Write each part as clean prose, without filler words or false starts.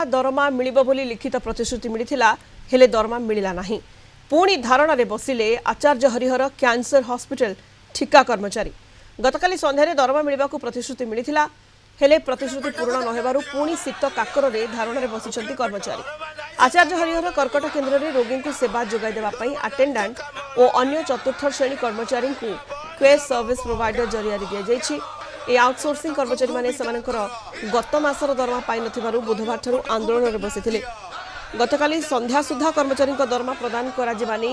दरमा मिलिबो बोली लिखित प्रतिश्रुति मिलिथिला हेले दरमा मिलिला नाही। पुणी धारणारे बसिले आचार्य हरिहर कैंसर हॉस्पिटल ठिका कर्मचारी। गतकाली संध्यारे दरमा मिलिबाकू प्रतिश्रुति मिलिथिला हेले प्रतिश्रुति पूर्ण न हेबारु पुणी शीत काकरे धारणारे बसिछंती कर्मचारी। आचार्य हरिहर कर्कट केन्द्र में रोगी को सेवा जोगाई देबा पई अटेंडेंट और अन्य चतुर्थ श्रेणी कर्मचारी को क्वेस सर्विस प्रोवाइडर जरिया दिया जायछि। ए आउटसोर्सिंग कर्मचारी माने समानकर गत मासर दरमा पाई नथिबारु बुधवार ठारू आंदोलन रे बसिथिले। गतकाली संध्या सुधा कर्मचारी दरमा प्रदान करा जिबानी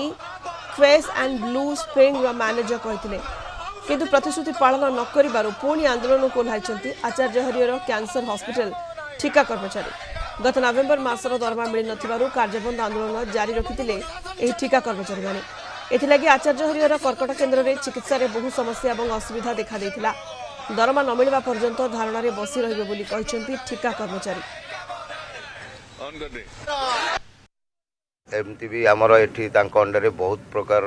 Quess and blue spring manager कहिथिले, किंतु प्रतिश्रुति पालन न करिबारु पुणी आंदोलन को ओह्लाइछंती आचार्य हरिहर कैंसर हॉस्पिटल ठिका कर्मचारी। गत नवेम्बर मासर दरमा मिल नथिबारु कार्यबंद आंदोलन जारी रखिथिले एही ठिका कर्मचारी माने। एथिलागि आचार्य हरिहर कर्कट केन्द्र में चिकित्सा रे बहु समस्या और असुविधा देखा देथिला। दरमा न मिलवा पर्यंत धारणा रे बसी रहिबे बोली कहिसंती ठिका कर्मचारी। एमती भी आमर एठी तांको अंडर बहुत प्रकार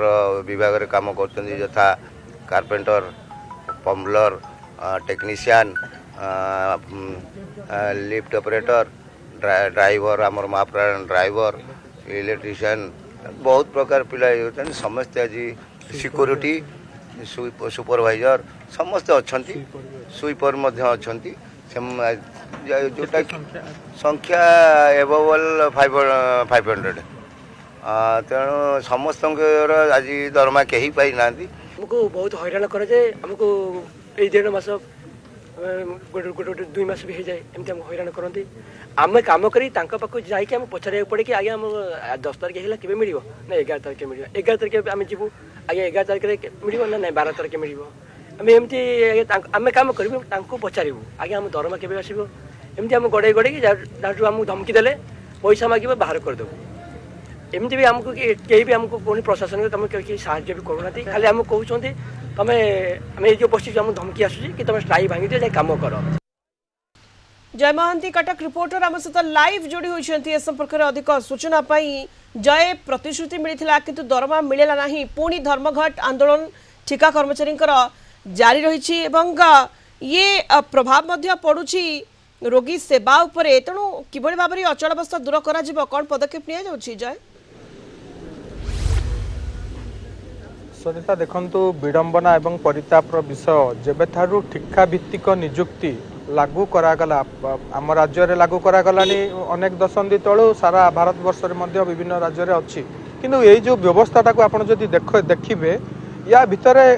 विभाग रे काम करछन्ती, यथा carpenter, plumber, technician, lift operator, driver, आमर महाप्राण ड्राइवर, इलेक्ट्रीशियन, बहुत प्रकार पिला होती समस्त। आज सिक्योरिटी सुपरवाइजर समस्त अच्छा, स्वीपर जोटा संख्या एबल 500। तेणु समस्त आज दरमा कहीं पाई ना। हमको बहुत हैरान करे जे हमको ए 1.5 मास गोटे 2 मास भी हो जाए एमती हमको हैरान करती। आम कम करी पाक जाकि आम पचार पड़े कि आज्ञा 10 तारिख है के मिल ना 11 तारिख मिल 11 तारिख आम जीवु आज्ञा 11 तारिख मिल ना 12 तारिख मिल आम एमती आम कम कर पचारू आज्ञा आम दरमा के आसो एमती आम गड़े गड़े कि आमको धमकी देले पैसा मांगे बाहर करदेबू। एमती भी आमको कहीं भी आमको कौन प्रशासन तुम कहीं साहाଯ୍य भी करूना, खाली आम कहते तुम आम जो बस धमकी आसूँ कि तुम स्ट्राइक भांगी दिए कम कर। जय महांती कटक रिपोर्टर आम सहित लाइव जोड़ी होती संपर्क में अधिक सूचना पाई। जय, प्रतिश्रुति मिलता किंतु दरमा मिलेला नहीं, पुणी धर्मघट आंदोलन ठिका कर्मचारी जारी रही ये प्रभाव पड़ुछि रोगी सेवा उपरे। तेणु किभली भाव में अचलावस्था दूर करा कौन पदक्षेप निया जाउछि? जय सरिता देखंतु विडंबना एवं परितापर विषय जेबे थारु ठिका भित्तिक नियुक्ति लागू करागला आम राज्य रे लागू करागलानी अनेक दशंधि तळु सारा भारत वर्ष रे मध्य विभिन्न राज्य रे अछि, किंतु एई जो व्यवस्थाटा को आपण जदि देखिबे या भितरे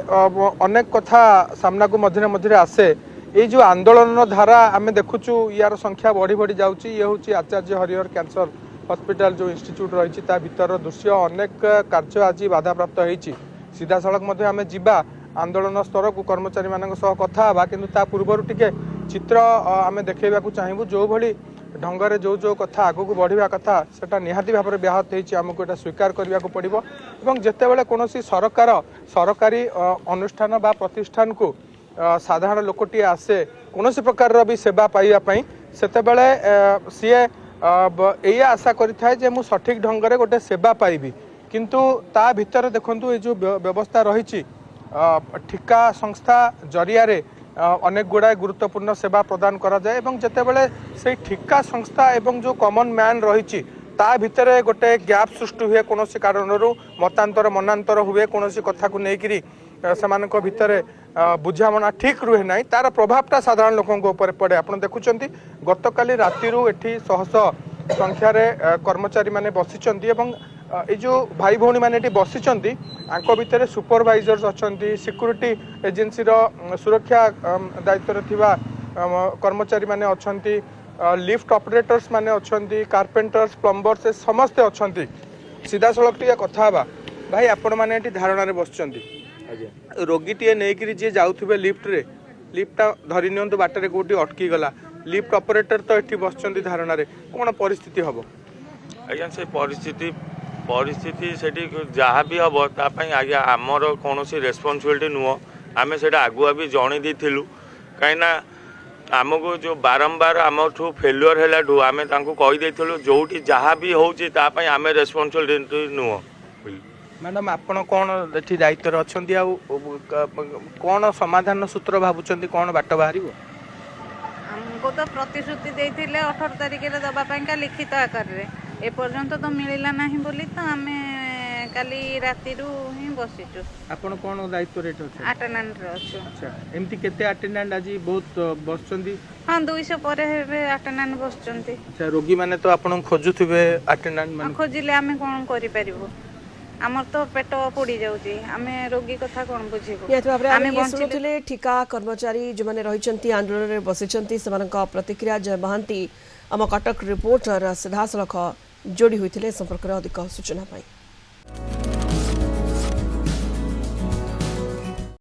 अनेक कथा सामना को मझे मझे आसे। ये जो आंदोलन धारा आम देखुचु यार संख्या बढ़ी बढ़ी जाउची। ये हूँ आचार्य हरिहर कैंसर हॉस्पिटल जो इंस्टीट्यूट रही भीतर दृश्य अनेक कार्य आज बाधाप्राप्त होती। सीधा सड़क मध्य आम जीवा आंदोलन स्तर को कर्मचारी मान कथा हाँ, किंतु ता पूर्व टिके चित्र आम देखा चाहबू जो भली ढंगरे जो जो कथा आगू को बढ़िया कथा सेटा निहाती भाव में व्याहत होती आमको एटा स्वीकार करने को पड़ो। जितेबाला कौन सरकारी अनुष्ठान बा प्रतिष्ठान को साधारण लोकटी आसे कौन प्रकार भी सेवा पाइबापी सेतेबेले सीए या आशा करें जे मु सठिक ढंग से गोटे सेवा पाइबी, किंतु ता भितर देखंतु ये जो व्यवस्था रही ठिका संस्था जरिया रे अनेक गुड़ाए गुरुत्वपूर्ण सेवा प्रदान करा जाए एवं जेतेबेले से ठिका संस्था एवं जो कॉमन मैन रही ता भितर गोटे गैप सृष्टि हुए कौन कारणरू मतांतर मनांतर हुए कौन कथा को लेकिरी सेमानक भितर बुझामणा ठीक रुहे ना, तार प्रभावटा साधारण लोकों पड़े। आप देखुं गतकाली रातिरू एठी शह शह संख्यार कर्मचारी माने बसिचंती एवं ये जो भाई भौणी मैंने बसिचंती आंको भितर सुपरवाइजर्स अच्छी सिक्यूरीटी एजेंसी सुरक्षा दायित्व थिबा कर्मचारी माने अच्छी लिफ्ट ऑपरेटर्स माने अच्छी कारपेंटर्स प्लम्बर्स समस्ते अच्छी। सीधा सड़क टी कथा भाई आपण मैंने धारणा बसचंती रोगीटे नहीं जी जाऊे लिफ्ट रे लिफ्टा धरी नियंतु बाटर कौटी अटकी गला लिफ्ट ऑपरेटर तो ये बसचंती धारणा रे कौन परिस्थिति हम आज्ञा से परिस्थिति से जहाँ भी हम तापाई आज्ञा आमर कौन रेस्पॉन्सिबिलिटी नुह आम से आगुआ भी जन देलु कहीं आमको जो बारंबार आम ठू फेल्युअर है आम कहीदेलु जो जहाँ भी होपाई आम रेस्पॉन्सिबिलिटी नुह। मैडम आपण कौन ये दायित्व अच्छा कौन समाधान सूत्र भावुं कौन बाट बाहर आगो तो प्रतिश्रुति देइथिले 18 तारिख रे दबा पाइका लिखित आकार रे एपर्यंत तो मिलला नहीं बोली तो आमे काली राति रु ही बसिचु। आपण कोन दायित्व रेट अछि अटेंडेंट रे अछु। अच्छा एमती केते अटेंडेंट आज बहुत बसचंदी हां 200 परे हेबे अटेंडेंट बसचंती। अच्छा रोगी माने तो आपण खोजुथिबे अटेंडेंट माने खोजिले आमे कोन करि परिबो हमर तो पेट पोड़ी जाउची आमे रोगी कथा कोन बुझिबो। निहत भाबरे आमे सुनुथिले ठिका कर्मचारी जो माने रहिचंती आंदोलन रे बसिचंती सेमानक प्रतिक्रिया जय महांती आम कटक रिपोर्टर सीधासलख जोड़ी होइथिले संपर्क रे अधिक सूचना पाई।